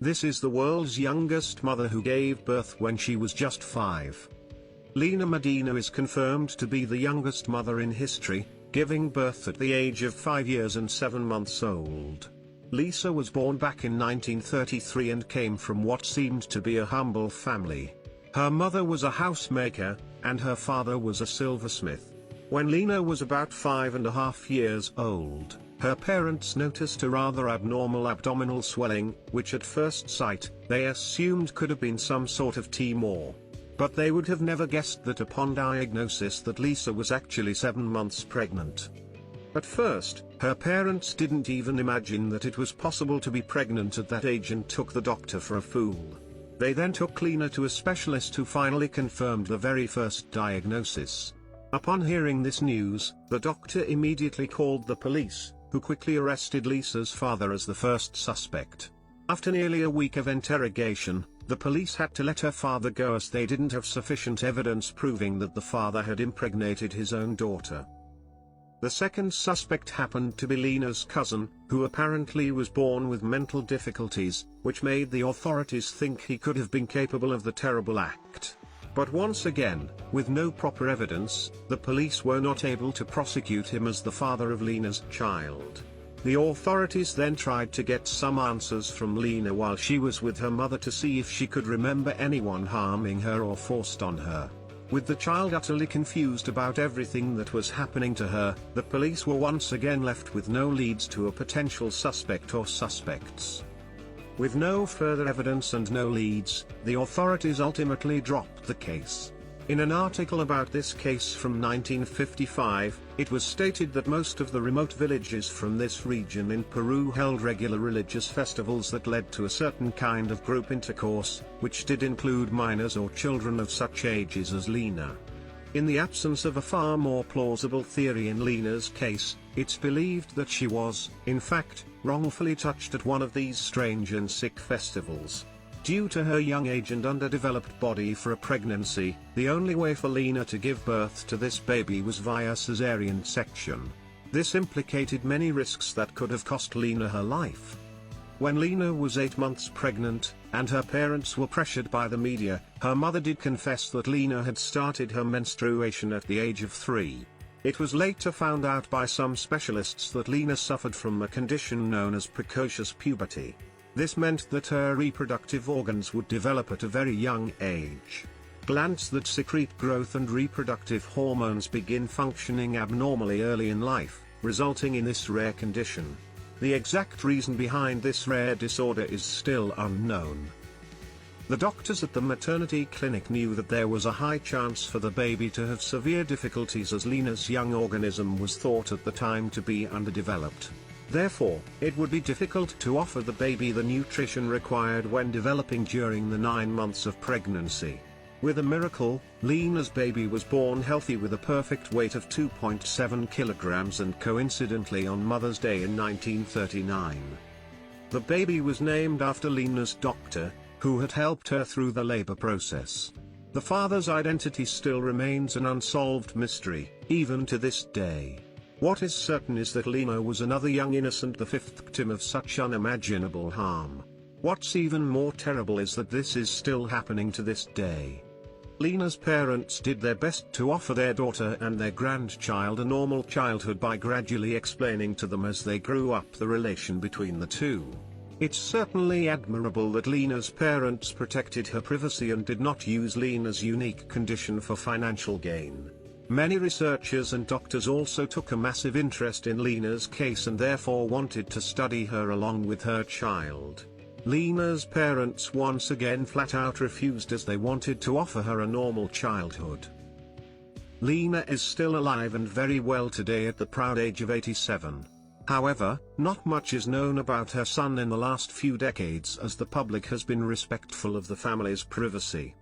This is the world's youngest mother who gave birth when she was just 5. Lena Medina is confirmed to be the youngest mother in history, giving birth at the age of 5 years and 7 months old. Lisa was born back in 1933 and came from what seemed to be a humble family. Her mother was a housemaker, and her father was a silversmith. When Lena was about 5.5 years old, her parents noticed a rather abnormal abdominal swelling, which at first sight, they assumed could have been some sort of tumor. But they would have never guessed that upon diagnosis that Lisa was actually 7 months pregnant. At first, her parents didn't even imagine that it was possible to be pregnant at that age and took the doctor for a fool. They then took Lena to a specialist who finally confirmed the very first diagnosis. Upon hearing this news, the doctor immediately called the police, who quickly arrested Lisa's father as the first suspect. After nearly a week of interrogation, the police had to let her father go as they didn't have sufficient evidence proving that the father had impregnated his own daughter. The second suspect happened to be Lena's cousin, who apparently was born with mental difficulties, which made the authorities think he could have been capable of the terrible act. But once again, with no proper evidence, the police were not able to prosecute him as the father of Lena's child. The authorities then tried to get some answers from Lena while she was with her mother to see if she could remember anyone harming her or forced on her. With the child utterly confused about everything that was happening to her, the police were once again left with no leads to a potential suspect or suspects. With no further evidence and no leads, the authorities ultimately dropped the case. In an article about this case from 1955, it was stated that most of the remote villages from this region in Peru held regular religious festivals that led to a certain kind of group intercourse, which did include minors or children of such ages as Lena. In the absence of a far more plausible theory in Lena's case, it's believed that she was, in fact, wrongfully touched at one of these strange and sick festivals. Due to her young age and underdeveloped body for a pregnancy, the only way for Lena to give birth to this baby was via cesarean section. This implicated many risks that could have cost Lena her life. When Lena was 8 months pregnant, and her parents were pressured by the media, her mother did confess that Lena had started her menstruation at the age of 3. It was later found out by some specialists that Lena suffered from a condition known as precocious puberty. This meant that her reproductive organs would develop at a very young age. Glands that secrete growth and reproductive hormones begin functioning abnormally early in life, resulting in this rare condition. The exact reason behind this rare disorder is still unknown. The doctors at the maternity clinic knew that there was a high chance for the baby to have severe difficulties as Lena's young organism was thought at the time to be underdeveloped. Therefore, it would be difficult to offer the baby the nutrition required when developing during the 9 months of pregnancy. With a miracle, Lena's baby was born healthy with a perfect weight of 2.7 kilograms and coincidentally on Mother's Day in 1939. The baby was named after Lena's doctor, who had helped her through the labor process. The father's identity still remains an unsolved mystery, even to this day. What is certain is that Lena was another young innocent, the fifth victim of such unimaginable harm. What's even more terrible is that this is still happening to this day. Lena's parents did their best to offer their daughter and their grandchild a normal childhood by gradually explaining to them as they grew up the relation between the two. It's certainly admirable that Lena's parents protected her privacy and did not use Lena's unique condition for financial gain. Many researchers and doctors also took a massive interest in Lena's case and therefore wanted to study her along with her child. Lena's parents once again flat out refused as they wanted to offer her a normal childhood. Lena is still alive and very well today at the proud age of 87. However, not much is known about her son in the last few decades as the public has been respectful of the family's privacy.